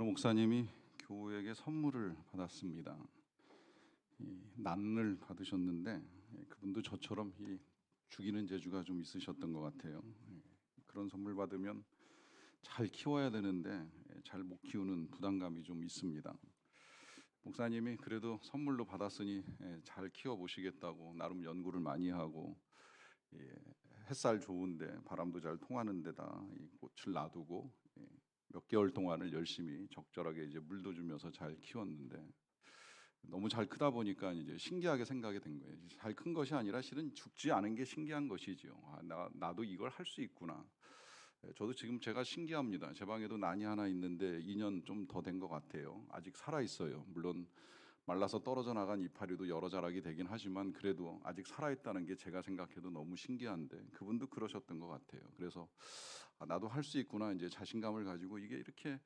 어느 목사님이 교우에게 선물을 받았습니다. 이 난을 받으셨는데 그분도 저처럼 이 죽이는 재주가 좀 있으셨던 것 같아요. 그런 선물 받으면 잘 키워야 되는데 잘 못 키우는 부담감이 좀 있습니다. 목사님이 그래도 선물로 받았으니 잘 키워 보시겠다고 나름 연구를 많이 하고, 예, 햇살 좋은데 바람도 잘 통하는 데다 이 꽃을 놔두고 몇 개월 동안을 열심히 적절하게 이제 물도 주면서 잘 키웠는데, 너무 잘 크다 보니까 이제 신기하게 생각이 된 거예요. 잘 큰 것이 아니라 실은 죽지 않은 게 신기한 것이지요. 나도 이걸 할 수 있구나. 저도 지금 제가 신기합니다. 제 방에도 난이 하나 있는데 2년 좀 더 된 것 같아요. 아직 살아 있어요. 물론 말라서 떨어져 나간 이파리도 여러 자락이 되긴 하지만 그래도 아직 살아있다는 게 제가 생각해도 너무 신기한데, 그분도 그러셨던 것 같아요. 그래서 나도 할 수 있구나, 이제 자신감을 가지고 이게 이렇게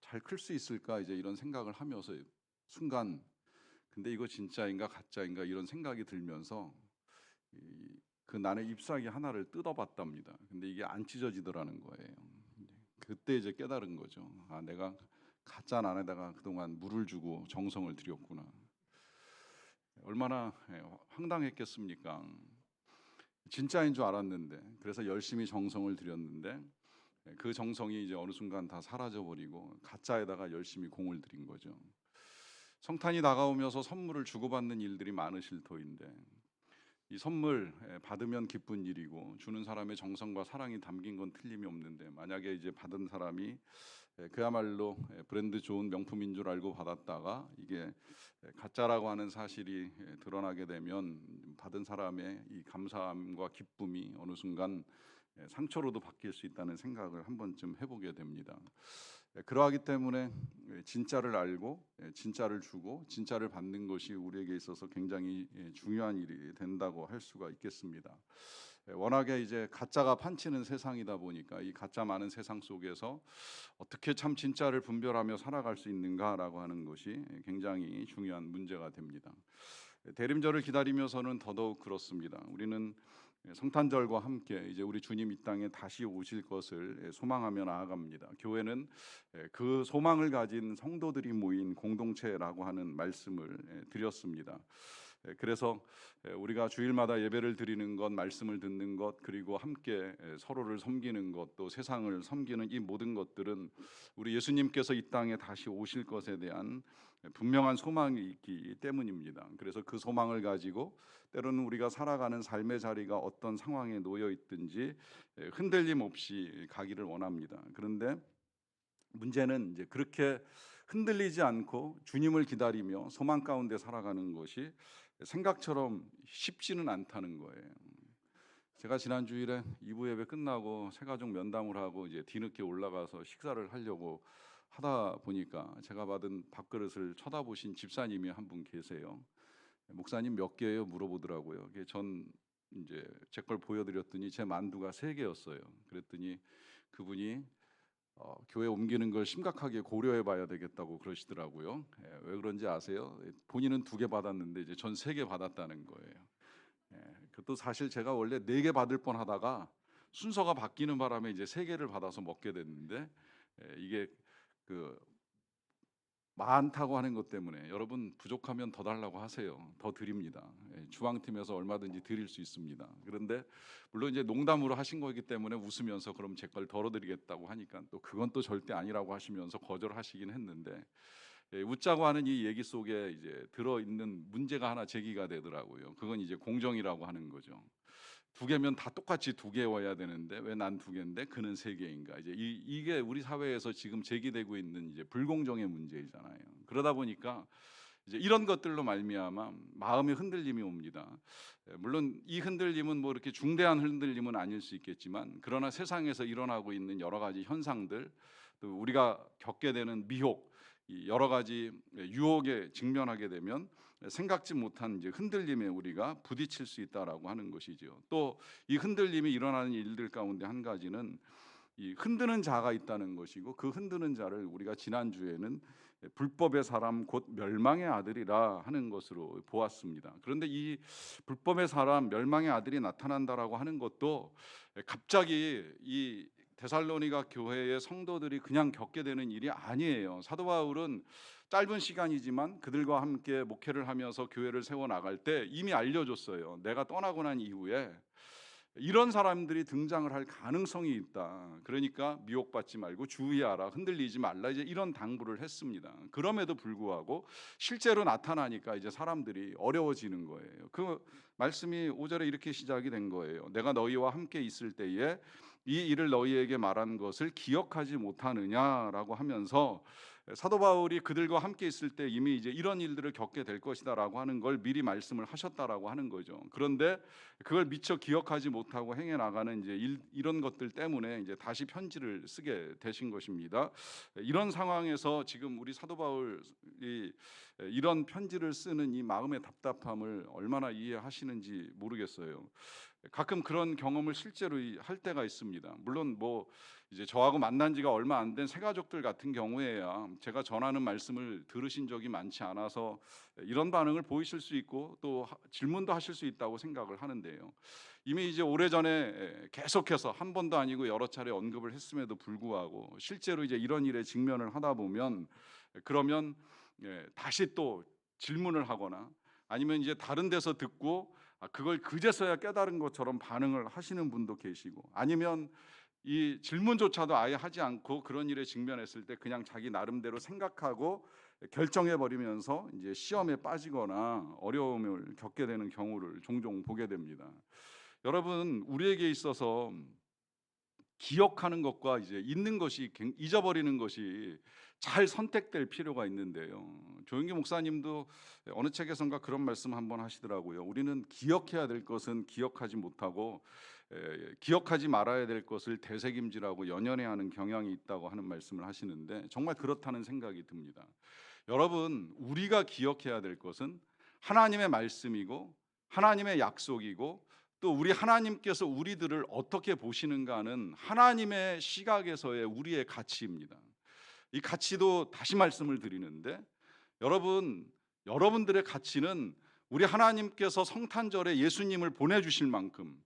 잘 클 수 있을까, 이제 이런 생각을 하면서 순간 근데 이거 진짜인가 가짜인가 이런 생각이 들면서 그 난의 잎사귀 하나를 뜯어봤답니다. 근데 이게 안 찢어지더라는 거예요. 그때 이제 깨달은 거죠. 내가 가짜 난에다가 그동안 물을 주고 정성을 들였구나. 얼마나 황당했겠습니까? 진짜인 줄 알았는데, 그래서 열심히 정성을 들였는데 그 정성이 이제 어느 순간 다 사라져 버리고 가짜에다가 열심히 공을 들인 거죠. 성탄이 다가오면서 선물을 주고받는 일들이 많으실 터인데, 이 선물 받으면 기쁜 일이고 주는 사람의 정성과 사랑이 담긴 건 틀림이 없는데, 만약에 이제 받은 사람이 그야말로 브랜드 좋은 명품인 줄 알고 받았다가 이게 가짜라고 하는 사실이 드러나게 되면 받은 사람의 이 감사함과 기쁨이 어느 순간 상처로도 바뀔 수 있다는 생각을 한 번쯤 해보게 됩니다. 그러하기 때문에 진짜를 알고 진짜를 주고 진짜를 받는 것이 우리에게 있어서 굉장히 중요한 일이 된다고 할 수가 있겠습니다. 워낙에 이제 가짜가 판치는 세상이다 보니까 이 가짜 많은 세상 속에서 어떻게 참 진짜를 분별하며 살아갈 수 있는가라고 하는 것이 굉장히 중요한 문제가 됩니다. 대림절을 기다리면서는 더더욱 그렇습니다. 우리는 성탄절과 함께 이제 우리 주님 이 땅에 다시 오실 것을 소망하며 나아갑니다. 교회는 그 소망을 가진 성도들이 모인 공동체라고 하는 말씀을 드렸습니다. 그래서 우리가 주일마다 예배를 드리는 것, 말씀을 듣는 것, 그리고 함께 서로를 섬기는 것, 또 세상을 섬기는 이 모든 것들은 우리 예수님께서 이 땅에 다시 오실 것에 대한 분명한 소망이 있기 때문입니다. 그래서 그 소망을 가지고 때로는 우리가 살아가는 삶의 자리가 어떤 상황에 놓여 있든지 흔들림 없이 가기를 원합니다. 그런데 문제는 이제 그렇게 흔들리지 않고 주님을 기다리며 소망 가운데 살아가는 것이 생각처럼 쉽지는 않다는 거예요. 제가 지난 주일에 2부 예배 끝나고 새가족 면담을 하고 이제 뒤늦게 올라가서 식사를 하려고 하다 보니까 제가 받은 밥그릇을 쳐다보신 집사님이 한 분 계세요. 목사님 몇 개예요? 물어보더라고요. 전 이제 제 걸 보여드렸더니 제 만두가 3개였어요. 그랬더니 그분이 교회 ом기는 걸 심각하게 고려해봐야 되겠다고 그러시더라고요. 왜 그런지 아세요? 본인은 2개 받았는데 이제 전 3개 받았다는 거예요. 그것도 사실 제가 원래 4개 받을 뻔하다가 순서가 바뀌는 바람에 이제 3개를 받아서 먹게 됐는데, 이게 그 많다고 하는 것 때문에 여러분 부족하면 더 달라고 하세요. 더 드립니다. 주방팀에서 얼마든지 드릴 수 있습니다. 그런데 물론 이제 농담으로 하신 거기 때문에 웃으면서 그럼 제 걸 덜어드리겠다고 하니까 또 그건 또 절대 아니라고 하시면서 거절하시긴 했는데, 웃자고 하는 이 얘기 속에 이제 들어 있는 문제가 하나 제기가 되더라고요. 그건 이제 공정이라고 하는 거죠. 2개면 다 똑같이 2개여야 되는데 왜 난 2개인데 그는 3개인가? 이제 이게 우리 사회에서 지금 제기되고 있는 이제 불공정의 문제이잖아요. 그러다 보니까 이제 이런 것들로 말미암아 마음의 흔들림이 옵니다. 물론 이 흔들림은 뭐 이렇게 중대한 흔들림은 아닐 수 있겠지만, 그러나 세상에서 일어나고 있는 여러 가지 현상들, 또 우리가 겪게 되는 미혹, 이 여러 가지 유혹에 직면하게 되면 생각지 못한 이제 흔들림에 우리가 부딪힐 수 있다라고 하는 것이죠. 또 이 흔들림이 일어나는 일들 가운데 한 가지는 이 흔드는 자가 있다는 것이고, 그 흔드는 자를 우리가 지난주에는 불법의 사람 곧 멸망의 아들이라 하는 것으로 보았습니다. 그런데 이 불법의 사람 멸망의 아들이 나타난다라고 하는 것도 갑자기 이 데살로니가 교회의 성도들이 그냥 겪게 되는 일이 아니에요. 사도 바울은 짧은 시간이지만 그들과 함께 목회를 하면서 교회를 세워 나갈 때 이미 알려줬어요. 내가 떠나고 난 이후에 이런 사람들이 등장을 할 가능성이 있다. 그러니까 미혹받지 말고 주의하라, 흔들리지 말라, 이제 이런 당부를 했습니다. 그럼에도 불구하고 실제로 나타나니까 이제 사람들이 어려워지는 거예요. 그 말씀이 5절에 이렇게 시작이 된 거예요. 내가 너희와 함께 있을 때에 이 일을 너희에게 말한 것을 기억하지 못하느냐라고 하면서 사도 바울이 그들과 함께 있을 때 이미 이제 이런 일들을 겪게 될 것이다라고 하는 걸 미리 말씀을 하셨다라고 하는 거죠. 그런데 그걸 미처 기억하지 못하고 행해 나가는 이제 이런 것들 때문에 이제 다시 편지를 쓰게 되신 것입니다. 이런 상황에서 지금 우리 사도 바울이 이런 편지를 쓰는 이 마음의 답답함을 얼마나 이해하시는지 모르겠어요. 가끔 그런 경험을 실제로 할 때가 있습니다. 물론 뭐 이제 저하고 만난 지가 얼마 안 된 새가족들 같은 경우에야 제가 전하는 말씀을 들으신 적이 많지 않아서 이런 반응을 보이실 수 있고 또 질문도 하실 수 있다고 생각을 하는데요. 이미 이제 오래전에 계속해서 한 번도 아니고 여러 차례 언급을 했음에도 불구하고 실제로 이제 이런 일에 직면을 하다 보면 그러면 다시 또 질문을 하거나 아니면 이제 다른 데서 듣고 그걸 그제서야 깨달은 것처럼 반응을 하시는 분도 계시고, 아니면 이 질문조차도 아예 하지 않고 그런 일에 직면했을 때 그냥 자기 나름대로 생각하고 결정해 버리면서 이제 시험에 빠지거나 어려움을 겪게 되는 경우를 종종 보게 됩니다. 여러분, 우리에게 있어서 기억하는 것과 이제 있는 것이 잊어버리는 것이 잘 선택될 필요가 있는데요. 조영기 목사님도 어느 책에선가 그런 말씀 한번 하시더라고요. 우리는 기억해야 될 것은 기억하지 못하고 기억하지 말아야 될 것을 되새김질하고 연연해야 하는 경향이 있다고 하는 말씀을 하시는데 정말 그렇다는 생각이 듭니다. 여러분, 우리가 기억해야 될 것은 하나님의 말씀이고 하나님의 약속이고 또 우리 하나님께서 우리들을 어떻게 보시는가는 하나님의 시각에서의 우리의 가치입니다. 이 가치도 다시 말씀을 드리는데 여러분들의 가치는 우리 하나님께서 성탄절에 예수님을 보내주실 만큼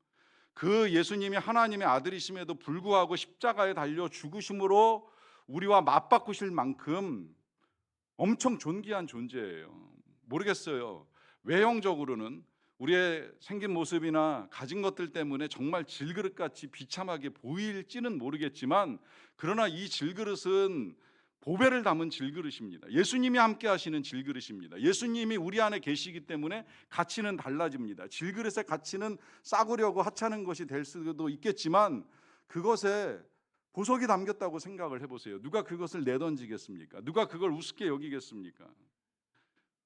그 예수님이 하나님의 아들이심에도 불구하고 십자가에 달려 죽으심으로 우리와 맞바꾸실 만큼 엄청 존귀한 존재예요. 모르겠어요. 외형적으로는 우리의 생긴 모습이나 가진 것들 때문에 정말 질그릇같이 비참하게 보일지는 모르겠지만 그러나 이 질그릇은 보배를 담은 질그릇입니다. 예수님이 함께 하시는 질그릇입니다. 예수님이 우리 안에 계시기 때문에 가치는 달라집니다. 질그릇의 가치는 싸구려고 하찮은 것이 될 수도 있겠지만 그것에 보석이 담겼다고 생각을 해보세요. 누가 그것을 내던지겠습니까? 누가 그걸 우습게 여기겠습니까?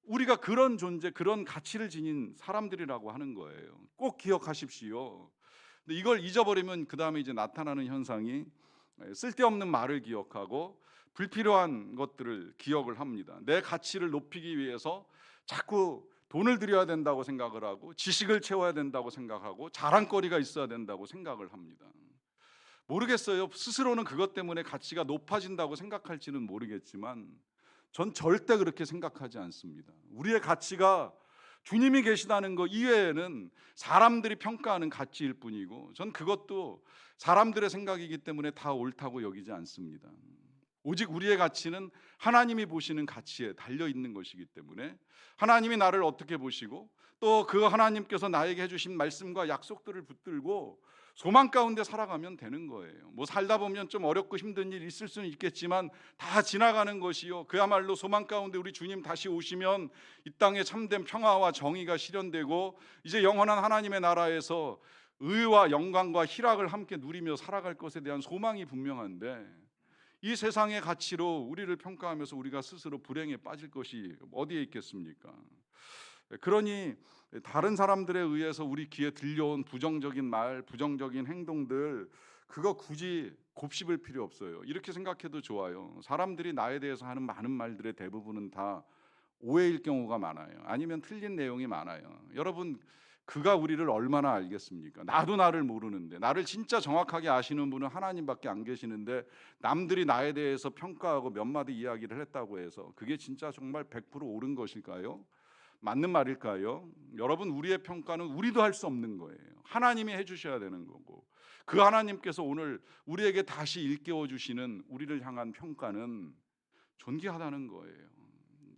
우리가 그런 존재, 그런 가치를 지닌 사람들이라고 하는 거예요. 꼭 기억하십시오. 근데 이걸 잊어버리면 그 다음에 이제 나타나는 현상이 쓸데없는 말을 기억하고 불필요한 것들을 기억을 합니다. 내 가치를 높이기 위해서 자꾸 돈을 들여야 된다고 생각을 하고 지식을 채워야 된다고 생각하고 자랑거리가 있어야 된다고 생각을 합니다. 모르겠어요. 스스로는 그것 때문에 가치가 높아진다고 생각할지는 모르겠지만 전 절대 그렇게 생각하지 않습니다. 우리의 가치가 주님이 계시다는 것 이외에는 사람들이 평가하는 가치일 뿐이고 전 그것도 사람들의 생각이기 때문에 다 옳다고 여기지 않습니다. 오직 우리의 가치는 하나님이 보시는 가치에 달려 있는 것이기 때문에 하나님이 나를 어떻게 보시고 또 그 하나님께서 나에게 해주신 말씀과 약속들을 붙들고 소망 가운데 살아가면 되는 거예요. 뭐 살다 보면 좀 어렵고 힘든 일 있을 수는 있겠지만 다 지나가는 것이요, 그야말로 소망 가운데 우리 주님 다시 오시면 이 땅에 참된 평화와 정의가 실현되고 이제 영원한 하나님의 나라에서 의와 영광과 희락을 함께 누리며 살아갈 것에 대한 소망이 분명한데 이 세상의 가치로 우리를 평가하면서 우리가 스스로 불행에 빠질 것이 어디에 있겠습니까? 그러니 다른 사람들에 의해서 우리 귀에 들려온 부정적인 말, 부정적인 행동들 그거 굳이 곱씹을 필요 없어요. 이렇게 생각해도 좋아요. 사람들이 나에 대해서 하는 많은 말들의 대부분은 다 오해일 경우가 많아요. 아니면 틀린 내용이 많아요. 여러분, 그가 우리를 얼마나 알겠습니까? 나도 나를 모르는데, 나를 진짜 정확하게 아시는 분은 하나님밖에 안 계시는데 남들이 나에 대해서 평가하고 몇 마디 이야기를 했다고 해서 그게 진짜 정말 100% 옳은 것일까요? 맞는 말일까요? 여러분, 우리의 평가는 우리도 할 수 없는 거예요. 하나님이 해주셔야 되는 거고 그 하나님께서 오늘 우리에게 다시 일깨워 주시는 우리를 향한 평가는 존귀하다는 거예요.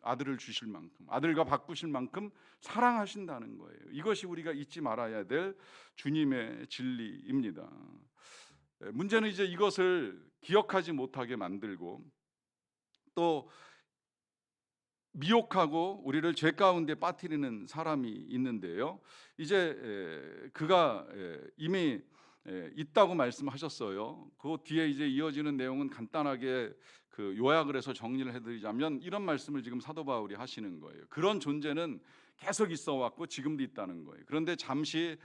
아들을 주실 만큼, 아들과 바꾸실 만큼 사랑하신다는 거예요. 이것이 우리가 잊지 말아야 될 주님의 진리입니다. 문제는 이제 이것을 기억하지 못하게 만들고 또 미혹하고 우리를 죄 가운데 빠뜨리는 사람이 있는데요. 이제 그가 이미 있다고 말씀하셨어요. 그 뒤에 이제 이어지는 내용은 간단하게 그 요약을 해서 정리를 해드리자면 이런 말씀을 지금 사도 바울이 하시는 거예요. 그런 존재는 계속 있어 왔고 지금도 있다는 거예요. 그런데 잠시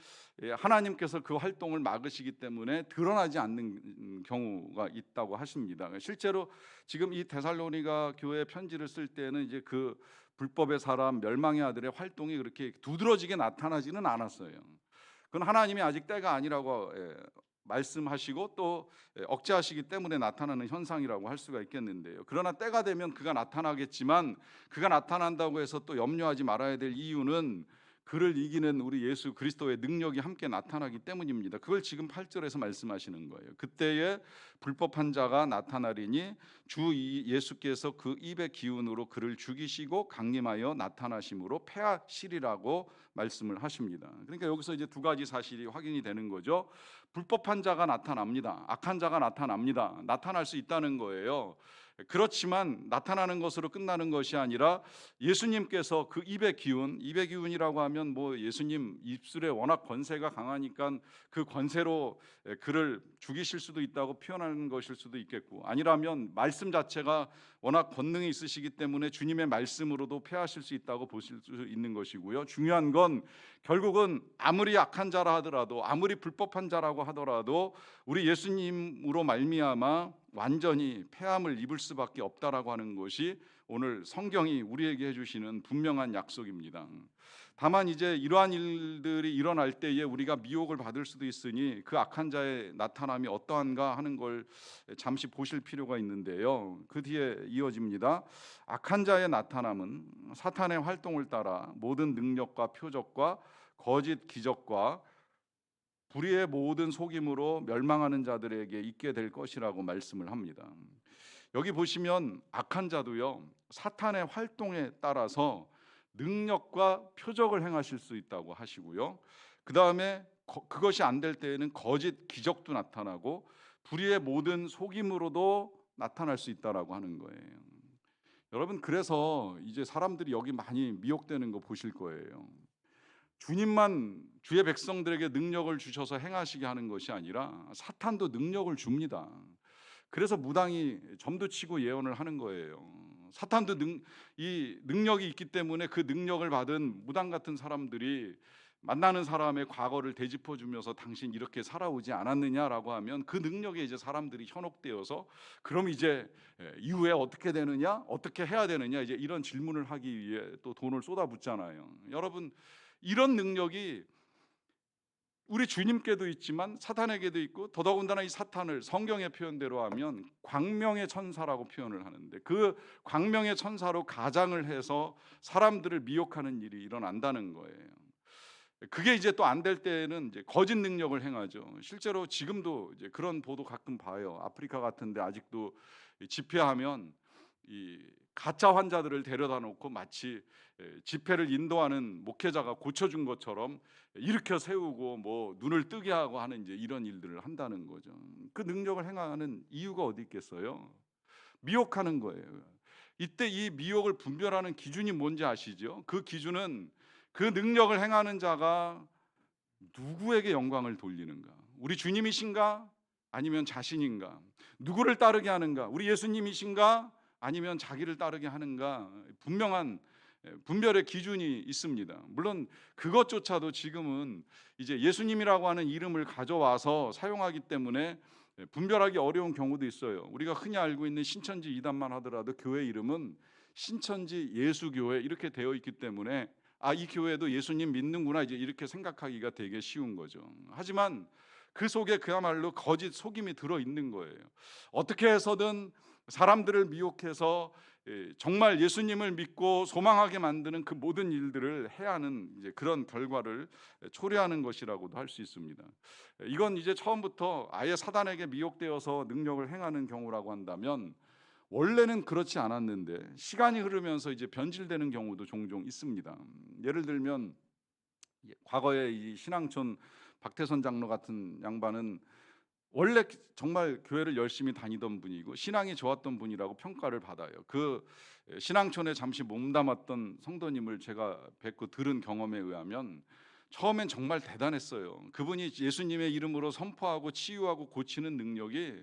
하나님께서 그 활동을 막으시기 때문에 드러나지 않는 경우가 있다고 하십니다. 실제로 지금 이 데살로니가 교회 편지를 쓸 때는 이제 그 불법의 사람, 멸망의 아들의 활동이 그렇게 두드러지게 나타나지는 않았어요. 그건 하나님이 아직 때가 아니라고 말씀하시고 또 억제하시기 때문에 나타나는 현상이라고 할 수가 있겠는데요. 그러나 때가 되면 그가 나타나겠지만 그가 나타난다고 해서 또 염려하지 말아야 될 이유는 그를 이기는 우리 예수 그리스도의 능력이 함께 나타나기 때문입니다. 그걸 지금 8절에서 말씀하시는 거예요. 그때에 불법한 자가 나타나리니 주 예수께서 그 입의 기운으로 그를 죽이시고 강림하여 나타나심으로 패하시리라고 말씀을 하십니다. 그러니까 여기서 이제 두 가지 사실이 확인이 되는 거죠. 불법한 자가 나타납니다. 악한 자가 나타납니다. 나타날 수 있다는 거예요. 그렇지만 나타나는 것으로 끝나는 것이 아니라 예수님께서 그 입의 기운이라고 하면 뭐 예수님 입술에 워낙 권세가 강하니까 그 권세로 그를 죽이실 수도 있다고 표현하는 것일 수도 있겠고, 아니라면 말씀 자체가 워낙 권능이 있으시기 때문에 주님의 말씀으로도 패하실 수 있다고 보실 수 있는 것이고요. 중요한 건 결국은 아무리 악한 자라 하더라도, 아무리 불법한 자라고 하더라도 우리 예수님으로 말미암아 완전히 패함을 입을 수밖에 없다라고 하는 것이 오늘 성경이 우리에게 해주시는 분명한 약속입니다. 다만 이제 이러한 일들이 일어날 때에 우리가 미혹을 받을 수도 있으니 그 악한 자의 나타남이 어떠한가 하는 걸 잠시 보실 필요가 있는데요. 그 뒤에 이어집니다. 악한 자의 나타남은 사탄의 활동을 따라 모든 능력과 표적과 거짓 기적과 불의의 모든 속임으로 멸망하는 자들에게 있게 될 것이라고 말씀을 합니다. 여기 보시면 악한 자도요, 사탄의 활동에 따라서 능력과 표적을 행하실 수 있다고 하시고요. 그 다음에 그것이 안 될 때에는 거짓 기적도 나타나고 불의의 모든 속임으로도 나타날 수 있다라고 하는 거예요. 여러분, 그래서 이제 사람들이 여기 많이 미혹되는 거 보실 거예요. 주님만 주의 백성들에게 능력을 주셔서 행하시게 하는 것이 아니라 사탄도 능력을 줍니다. 그래서 무당이 점도 치고 예언을 하는 거예요. 사탄도 이 능력이 있기 때문에 그 능력을 받은 무당 같은 사람들이 만나는 사람의 과거를 되짚어 주면서 당신 이렇게 살아오지 않았느냐라고 하면 그 능력에 이제 사람들이 현혹되어서 그럼 이제 이후에 어떻게 되느냐, 어떻게 해야 되느냐, 이제 이런 질문을 하기 위해 또 돈을 쏟아붓잖아요. 여러분, 이런 능력이 우리 주님께도 있지만 사탄에게도 있고, 더더군다나 이 사탄을 성경의 표현대로 하면 광명의 천사라고 표현을 하는데, 그 광명의 천사로 가장을 해서 사람들을 미혹하는 일이 일어난다는 거예요. 그게 이제 또 안 될 때는 이제 거짓 능력을 행하죠. 실제로 지금도 이제 그런 보도 가끔 봐요. 아프리카 같은데 아직도 집회하면 이 가짜 환자들을 데려다 놓고 마치 집회를 인도하는 목회자가 고쳐준 것처럼 일으켜 세우고 뭐 눈을 뜨게 하고 하는 이제 이런 일들을 한다는 거죠. 그 능력을 행하는 이유가 어디 있겠어요? 미혹하는 거예요. 이때 이 미혹을 분별하는 기준이 뭔지 아시죠? 그 기준은 그 능력을 행하는 자가 누구에게 영광을 돌리는가? 우리 주님이신가? 아니면 자신인가? 누구를 따르게 하는가? 우리 예수님이신가? 아니면 자기를 따르게 하는가? 분명한 분별의 기준이 있습니다. 물론 그것조차도 지금은 이제 예수님이라고 하는 이름을 가져와서 사용하기 때문에 분별하기 어려운 경우도 있어요. 우리가 흔히 알고 있는 신천지 이단만 하더라도 교회 이름은 신천지 예수교회 이렇게 되어 있기 때문에 이 교회도 예수님 믿는구나, 이제 이렇게 생각하기가 되게 쉬운 거죠. 하지만 그 속에 그야말로 거짓 속임이 들어 있는 거예요. 어떻게 해서든 사람들을 미혹해서 정말 예수님을 믿고 소망하게 만드는 그 모든 일들을 해야 하는 이제 그런 결과를 초래하는 것이라고도 할 수 있습니다. 이건 이제 처음부터 아예 사단에게 미혹되어서 능력을 행하는 경우라고 한다면, 원래는 그렇지 않았는데 시간이 흐르면서 이제 변질되는 경우도 종종 있습니다. 예를 들면 과거에 이 신앙촌 박태선 장로 같은 양반은 원래 정말 교회를 열심히 다니던 분이고 신앙이 좋았던 분이라고 평가를 받아요. 그 신앙촌에 잠시 몸담았던 성도님을 제가 뵙고 들은 경험에 의하면 처음엔 정말 대단했어요. 그분이 예수님의 이름으로 선포하고 치유하고 고치는 능력이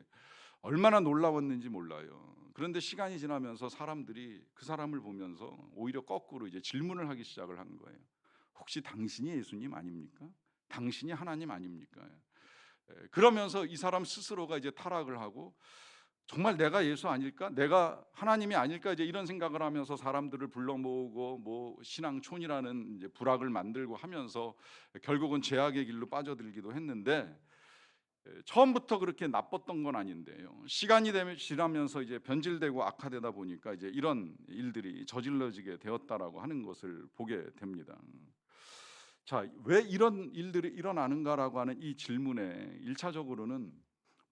얼마나 놀라웠는지 몰라요. 그런데 시간이 지나면서 사람들이 그 사람을 보면서 오히려 거꾸로 이제 질문을 하기 시작을 한 거예요. 혹시 당신이 예수님 아닙니까? 당신이 하나님 아닙니까? 그러면서 이 사람 스스로가 이제 타락을 하고, 정말 내가 예수 아닐까? 내가 하나님이 아닐까? 이제 이런 생각을 하면서 사람들을 불러 모으고 뭐 신앙촌이라는 이제 부락을 만들고 하면서 결국은 죄악의 길로 빠져들기도 했는데, 처음부터 그렇게 나빴던 건 아닌데요. 시간이 지나면서 이제 변질되고 악화되다 보니까 이제 이런 일들이 저질러지게 되었다라고 하는 것을 보게 됩니다. 자, 왜 이런 일들이 일어나는가라고 하는 이 질문에 1차적으로는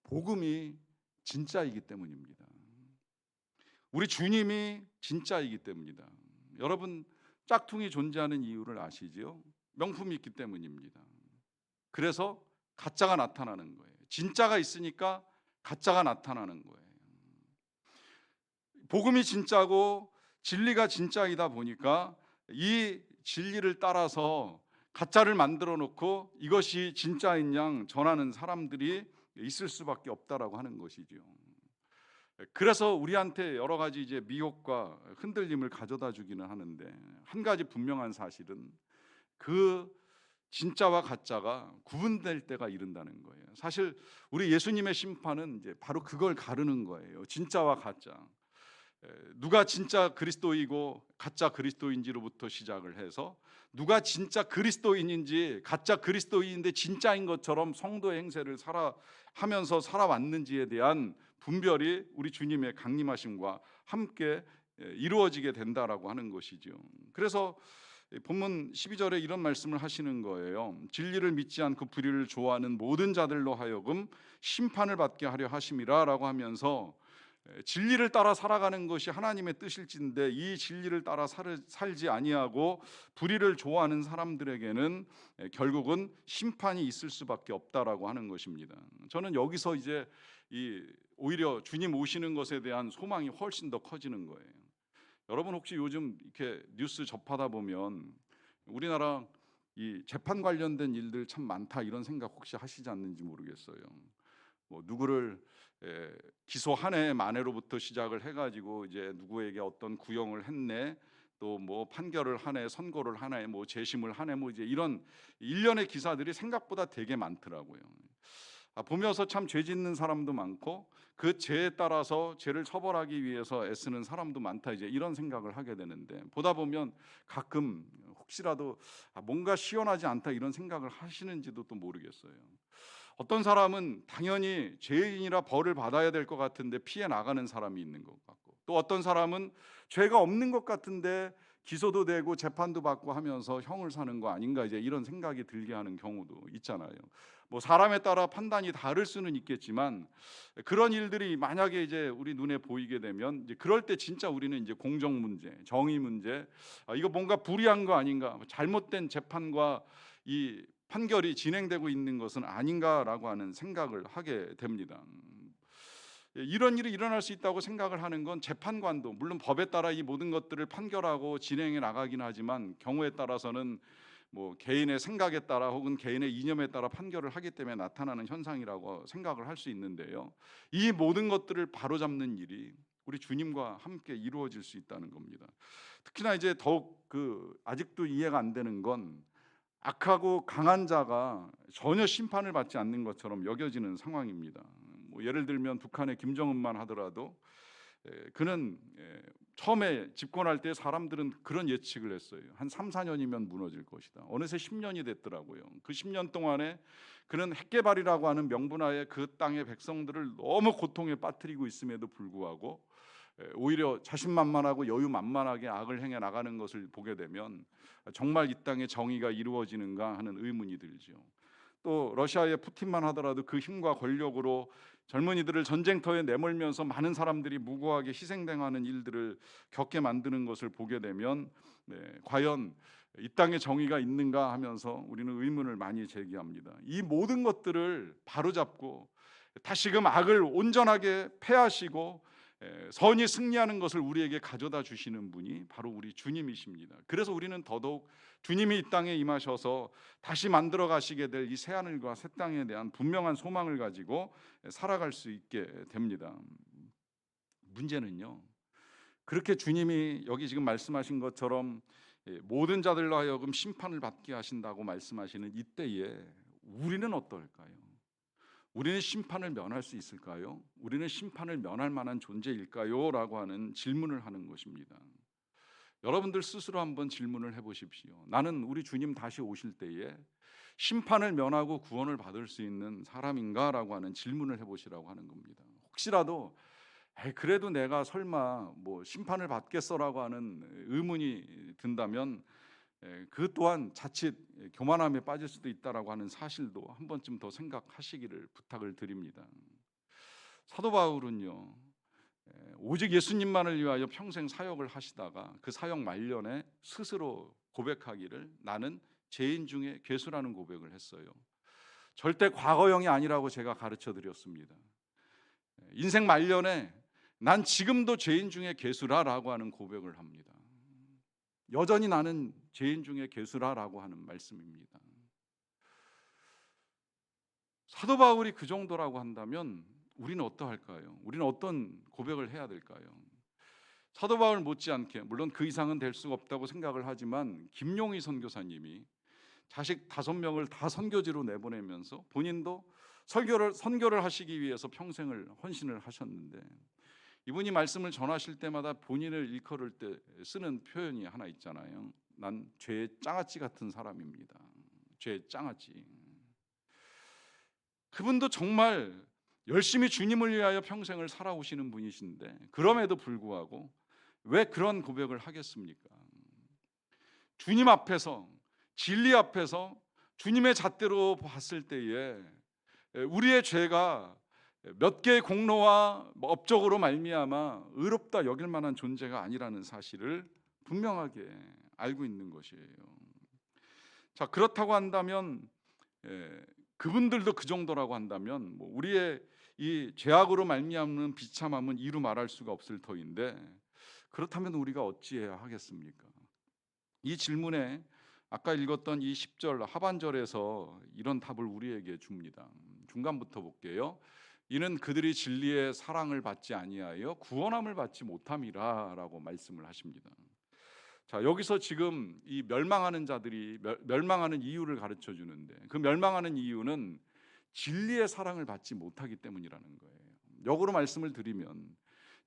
복음이 진짜이기 때문입니다. 우리 주님이 진짜이기 때문이다. 여러분, 짝퉁이 존재하는 이유를 아시지요? 명품이 있기 때문입니다. 그래서 가짜가 나타나는 거예요. 진짜가 있으니까 가짜가 나타나는 거예요. 복음이 진짜고 진리가 진짜이다 보니까 이 진리를 따라서 가짜를 만들어 놓고 이것이 진짜인 양 전하는 사람들이 있을 수밖에 없다라고 하는 것이죠. 그래서 우리한테 여러 가지 이제 미혹과 흔들림을 가져다 주기는 하는데, 한 가지 분명한 사실은 그 진짜와 가짜가 구분될 때가 이른다는 거예요. 사실 우리 예수님의 심판은 이제 바로 그걸 가르는 거예요. 진짜와 가짜. 누가 진짜 그리스도이고 가짜 그리스도인지로부터 시작을 해서 누가 진짜 그리스도인인지 가짜 그리스도인인데 진짜인 것처럼 성도의 행세를 하면서 살아왔는지에 대한 분별이 우리 주님의 강림하심과 함께 이루어지게 된다라고 하는 것이죠. 그래서 본문 12절에 이런 말씀을 하시는 거예요. 진리를 믿지 않고 불의를 좋아하는 모든 자들로 하여금 심판을 받게 하려 하심이라라고 하면서, 진리를 따라 살아가는 것이 하나님의 뜻일진데 이 진리를 따라 살지 아니하고 불의를 좋아하는 사람들에게는 결국은 심판이 있을 수밖에 없다라고 하는 것입니다. 저는 여기서 이제 오히려 주님 오시는 것에 대한 소망이 훨씬 더 커지는 거예요. 여러분, 혹시 요즘 이렇게 뉴스 접하다 보면 우리나라 이 재판 관련된 일들 참 많다 이런 생각 혹시 하시지 않는지 모르겠어요. 뭐 누구를 기소한 해 만해로부터 시작을 해가지고 이제 누구에게 어떤 구형을 했네, 또 뭐 판결을 하네, 선고를 하네, 뭐 재심을 하네, 뭐 이제 이런 일련의 기사들이 생각보다 되게 많더라고요. 보면서 참 죄 짓는 사람도 많고 그 죄에 따라서 죄를 처벌하기 위해서 애쓰는 사람도 많다, 이제 이런 생각을 하게 되는데, 보다 보면 가끔 혹시라도 뭔가 시원하지 않다 이런 생각을 하시는지도 또 모르겠어요. 어떤 사람은 당연히 죄인이라 벌을 받아야 될 것 같은데 피해 나가는 사람이 있는 것 같고, 또 어떤 사람은 죄가 없는 것 같은데 기소도 되고 재판도 받고 하면서 형을 사는 거 아닌가, 이제 이런 생각이 들게 하는 경우도 있잖아요. 뭐 사람에 따라 판단이 다를 수는 있겠지만, 그런 일들이 만약에 이제 우리 눈에 보이게 되면 이제 그럴 때 진짜 우리는 이제 공정 문제, 정의 문제, 이거 뭔가 불의한 거 아닌가, 잘못된 재판과 이 판결이 진행되고 있는 것은 아닌가라고 하는 생각을 하게 됩니다. 이런 일이 일어날 수 있다고 생각을 하는 건 재판관도 물론 법에 따라 이 모든 것들을 판결하고 진행해 나가긴 하지만, 경우에 따라서는 뭐 개인의 생각에 따라 혹은 개인의 이념에 따라 판결을 하기 때문에 나타나는 현상이라고 생각을 할 수 있는데요. 이 모든 것들을 바로잡는 일이 우리 주님과 함께 이루어질 수 있다는 겁니다. 특히나 이제 더욱 아직도 이해가 안 되는 건, 악하고 강한 자가 전혀 심판을 받지 않는 것처럼 여겨지는 상황입니다. 뭐 예를 들면 북한의 김정은만 하더라도 그는 처음에 집권할 때 사람들은 그런 예측을 했어요. 한 3, 4년이면 무너질 것이다. 어느새 10년이 됐더라고요. 그 10년 동안에 그는 핵개발이라고 하는 명분하에 그 땅의 백성들을 너무 고통에 빠뜨리고 있음에도 불구하고 오히려 자신만만하고 여유만만하게 악을 행해 나가는 것을 보게 되면 정말 이 땅에 정의가 이루어지는가 하는 의문이 들죠. 또 러시아의 푸틴만 하더라도 그 힘과 권력으로 젊은이들을 전쟁터에 내몰면서 많은 사람들이 무고하게 희생당하는 일들을 겪게 만드는 것을 보게 되면 과연 이 땅에 정의가 있는가 하면서 우리는 의문을 많이 제기합니다. 이 모든 것들을 바로잡고 다시금 악을 온전하게 패하시고 선이 승리하는 것을 우리에게 가져다 주시는 분이 바로 우리 주님이십니다. 그래서 우리는 더더욱 주님이 이 땅에 임하셔서 다시 만들어 가시게 될 이 새하늘과 새 땅에 대한 분명한 소망을 가지고 살아갈 수 있게 됩니다. 문제는요, 그렇게 주님이 여기 지금 말씀하신 것처럼 모든 자들로 하여금 심판을 받게 하신다고 말씀하시는 이때에 우리는 어떨까요? 우리는 심판을 면할 수 있을까요? 우리는 심판을 면할 만한 존재일까요? 라고 하는 질문을 하는 것입니다. 여러분들 스스로 한번 질문을 해보십시오. 나는 우리 주님 다시 오실 때에 심판을 면하고 구원을 받을 수 있는 사람인가? 라고 하는 질문을 해보시라고 하는 겁니다. 혹시라도 그래도 내가 설마 뭐 심판을 받겠어라고 하는 의문이 든다면 그 또한 자칫 교만함에 빠질 수도 있다라고 하는 사실도 한 번쯤 더 생각하시기를 부탁을 드립니다. 사도 바울은요, 오직 예수님만을 위하여 평생 사역을 하시다가 그 사역 말년에 스스로 고백하기를 나는 죄인 중에 괴수라는 고백을 했어요. 절대 과거형이 아니라고 제가 가르쳐 드렸습니다. 인생 말년에 난 지금도 죄인 중에 괴수라라고 하는 고백을 합니다. 여전히 나는 죄인 중에 괴수라라고 하는 말씀입니다. 사도 바울이 그 정도라고 한다면 우리는 어떠할까요? 우리는 어떤 고백을 해야 될까요? 사도 바울 못지않게 물론 그 이상은 될 수가 없다고 생각을 하지만 김용희 선교사님이 자식 5명을 다 선교지로 내보내면서 본인도 선교를 하시기 위해서 평생을 헌신을 하셨는데 이분이 말씀을 전하실 때마다 본인을 일컬을 때 쓰는 표현이 하나 있잖아요. 난 죄의 장아찌 같은 사람입니다. 죄의 장아찌. 그분도 정말 열심히 주님을 위하여 평생을 살아오시는 분이신데 그럼에도 불구하고 왜 그런 고백을 하겠습니까? 주님 앞에서, 진리 앞에서 주님의 잣대로 봤을 때에 우리의 죄가 몇 개의 공로와 업적으로 말미암아 의롭다 여길 만한 존재가 아니라는 사실을 분명하게 알고 있는 것이에요. 자, 그렇다고 한다면 그분들도 그 정도라고 한다면 우리의 이 죄악으로 말미암는 비참함은 이루 말할 수가 없을 터인데 그렇다면 우리가 어찌해야 하겠습니까? 이 질문에 아까 읽었던 이 10절 하반절에서 이런 답을 우리에게 줍니다. 중간부터 볼게요. 이는 그들이 진리의 사랑을 받지 아니하여 구원함을 받지 못함이라라고 말씀을 하십니다. 자, 여기서 지금 이 멸망하는 자들이 멸망하는 이유를 가르쳐 주는데 그 멸망하는 이유는 진리의 사랑을 받지 못하기 때문이라는 거예요. 역으로 말씀을 드리면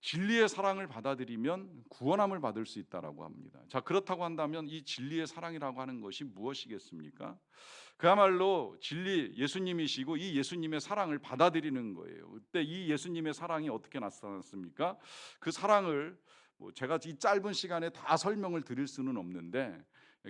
진리의 사랑을 받아들이면 구원함을 받을 수 있다라고 합니다. 자, 그렇다고 한다면 이 진리의 사랑이라고 하는 것이 무엇이겠습니까? 그야말로 진리 예수님이시고 이 예수님의 사랑을 받아들이는 거예요. 그때 이 예수님의 사랑이 어떻게 나타났습니까? 그 사랑을 제가 이 짧은 시간에 다 설명을 드릴 수는 없는데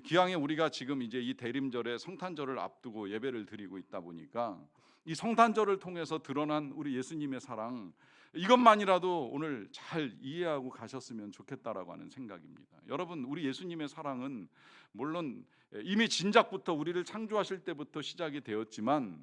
기왕에 우리가 지금 이제 이 대림절에 성탄절을 앞두고 예배를 드리고 있다 보니까 이 성탄절을 통해서 드러난 우리 예수님의 사랑 이것만이라도 오늘 잘 이해하고 가셨으면 좋겠다라고 하는 생각입니다. 여러분, 우리 예수님의 사랑은 물론 이미 진작부터 우리를 창조하실 때부터 시작이 되었지만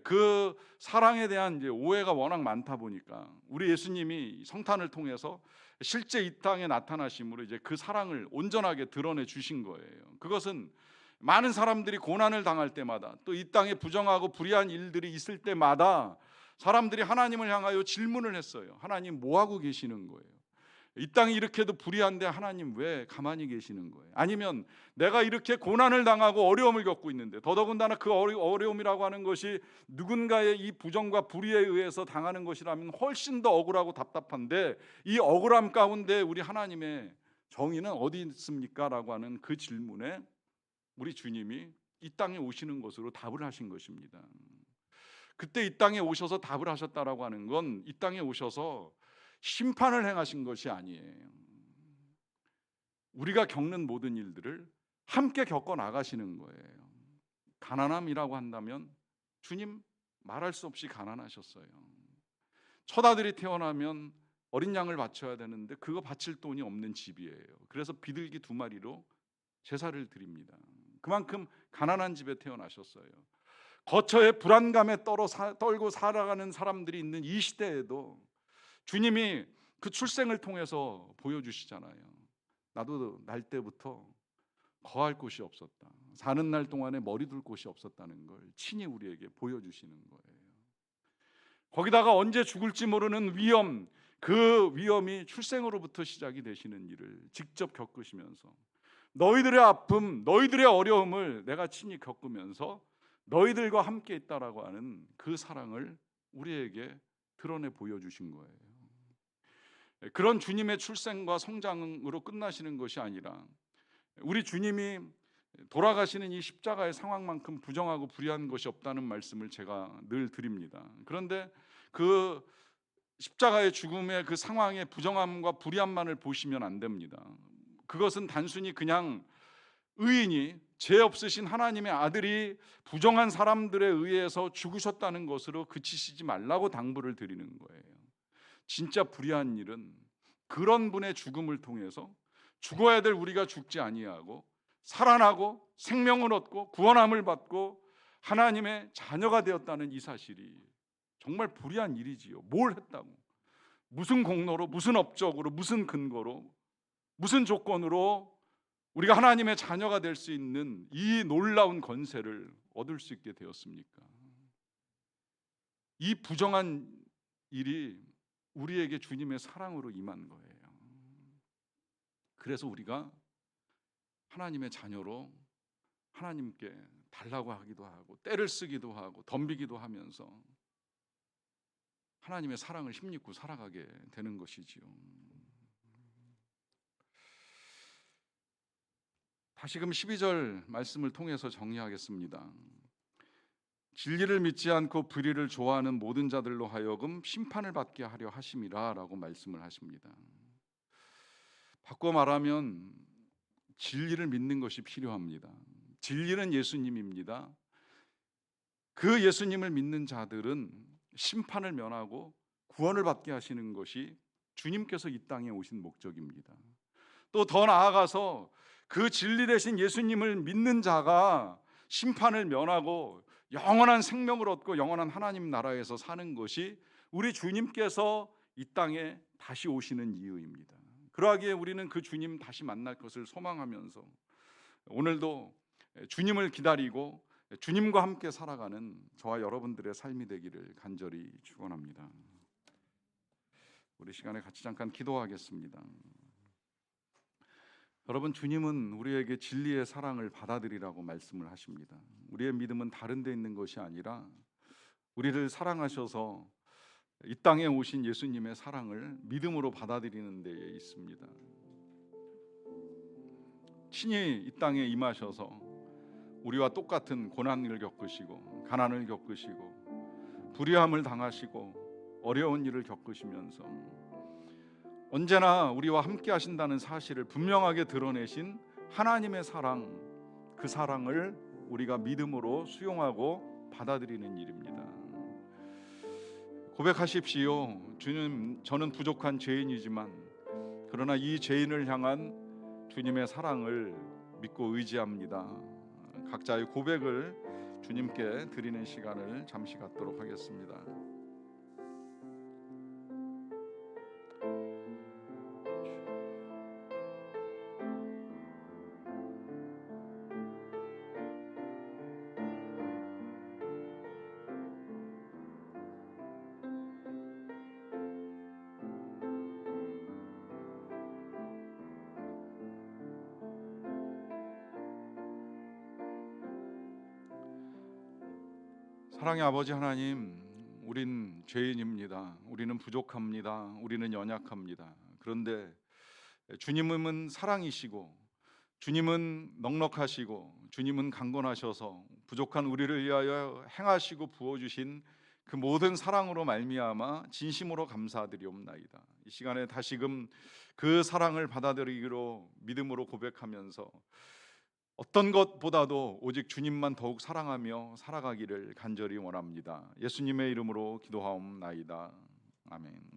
그 사랑에 대한 이제 오해가 워낙 많다 보니까 우리 예수님이 성탄을 통해서 실제 이 땅에 나타나심으로 이제 그 사랑을 온전하게 드러내 주신 거예요. 그것은 많은 사람들이 고난을 당할 때마다 또 이 땅에 부정하고 불의한 일들이 있을 때마다 사람들이 하나님을 향하여 질문을 했어요. 하나님 뭐 하고 계시는 거예요? 이 땅이 이렇게도 불의한데 하나님 왜 가만히 계시는 거예요? 아니면 내가 이렇게 고난을 당하고 어려움을 겪고 있는데 더더군다나 그 어려움이라고 하는 것이 누군가의 이 부정과 불의에 의해서 당하는 것이라면 훨씬 더 억울하고 답답한데 이 억울함 가운데 우리 하나님의 정의는 어디 있습니까? 라고 하는 그 질문에 우리 주님이 이 땅에 오시는 것으로 답을 하신 것입니다. 그때 이 땅에 오셔서 답을 하셨다라고 하는 건 이 땅에 오셔서 심판을 행하신 것이 아니에요. 우리가 겪는 모든 일들을 함께 겪어 나가시는 거예요. 가난함이라고 한다면 주님 말할 수 없이 가난하셨어요. 첫 아들이 태어나면 어린 양을 바쳐야 되는데 그거 바칠 돈이 없는 집이에요. 그래서 비둘기 2마리로 제사를 드립니다. 그만큼 가난한 집에 태어나셨어요. 거처에 불안감에 떨고 살아가는 사람들이 있는 이 시대에도 주님이 그 출생을 통해서 보여주시잖아요. 나도 날 때부터 거할 곳이 없었다. 사는 날 동안에 머리 둘 곳이 없었다는 걸 친히 우리에게 보여주시는 거예요. 거기다가 언제 죽을지 모르는 위험, 그 위험이 출생으로부터 시작이 되시는 일을 직접 겪으시면서 너희들의 아픔, 너희들의 어려움을 내가 친히 겪으면서 너희들과 함께 있다라고 하는 그 사랑을 우리에게 드러내 보여주신 거예요. 그런 주님의 출생과 성장으로 끝나시는 것이 아니라 우리 주님이 돌아가시는 이 십자가의 상황만큼 부정하고 불의한 것이 없다는 말씀을 제가 늘 드립니다. 그런데 그 십자가의 죽음의 그 상황의 부정함과 불의함만을 보시면 안 됩니다. 그것은 단순히 그냥 의인이 죄 없으신 하나님의 아들이 부정한 사람들에 의해서 죽으셨다는 것으로 그치시지 말라고 당부를 드리는 거예요. 진짜 불의한 일은 그런 분의 죽음을 통해서 죽어야 될 우리가 죽지 아니하고 살아나고 생명을 얻고 구원함을 받고 하나님의 자녀가 되었다는 이 사실이 정말 불의한 일이지요. 뭘 했다고, 무슨 공로로, 무슨 업적으로, 무슨 근거로, 무슨 조건으로 우리가 하나님의 자녀가 될 수 있는 이 놀라운 권세를 얻을 수 있게 되었습니까? 이 부정한 일이 우리에게 주님의 사랑으로 임한 거예요. 그래서 우리가 하나님의 자녀로 하나님께 달라고 하기도 하고 때를 쓰기도 하고 덤비기도 하면서 하나님의 사랑을 힘입고 살아가게 되는 것이지요. 다시금 12절 말씀을 통해서 정리하겠습니다. 진리를 믿지 않고 불의를 좋아하는 모든 자들로 하여금 심판을 받게 하려 하심이라 라고 말씀을 하십니다. 바꿔 말하면 진리를 믿는 것이 필요합니다. 진리는 예수님입니다. 그 예수님을 믿는 자들은 심판을 면하고 구원을 받게 하시는 것이 주님께서 이 땅에 오신 목적입니다. 또 더 나아가서 그 진리 되신 예수님을 믿는 자가 심판을 면하고 영원한 생명을 얻고 영원한 하나님 나라에서 사는 것이 우리 주님께서 이 땅에 다시 오시는 이유입니다. 그러하기에 우리는 그 주님 다시 만날 것을 소망하면서 오늘도 주님을 기다리고 주님과 함께 살아가는 저와 여러분들의 삶이 되기를 간절히 축원합니다. 우리 시간에 같이 잠깐 기도하겠습니다. 여러분, 주님은 우리에게 진리의 사랑을 받아들이라고 말씀을 하십니다. 우리의 믿음은 다른 데 있는 것이 아니라 우리를 사랑하셔서 이 땅에 오신 예수님의 사랑을 믿음으로 받아들이는 데에 있습니다. 친히 이 땅에 임하셔서 우리와 똑같은 고난을 겪으시고 가난을 겪으시고 불의함을 당하시고 어려운 일을 겪으시면서 언제나 우리와 함께 하신다는 사실을 분명하게 드러내신 하나님의 사랑, 그 사랑을 우리가 믿음으로 수용하고 받아들이는 일입니다. 고백하십시오. 주님, 저는 부족한 죄인이지만 그러나 이 죄인을 향한 주님의 사랑을 믿고 의지합니다. 각자의 고백을 주님께 드리는 시간을 잠시 갖도록 하겠습니다. 사랑의 아버지 하나님, 우린 죄인입니다. 우리는 부족합니다. 우리는 연약합니다. 그런데 주님은 사랑이시고 주님은 넉넉하시고 주님은 강건하셔서 부족한 우리를 위하여 행하시고 부어주신 그 모든 사랑으로 말미암아 진심으로 감사드리옵나이다. 이 시간에 다시금 그 사랑을 받아들이기로 믿음으로 고백하면서 어떤 것보다도 오직 주님만 더욱 사랑하며 살아가기를 간절히 원합니다. 예수님의 이름으로 기도하옵나이다. 아멘.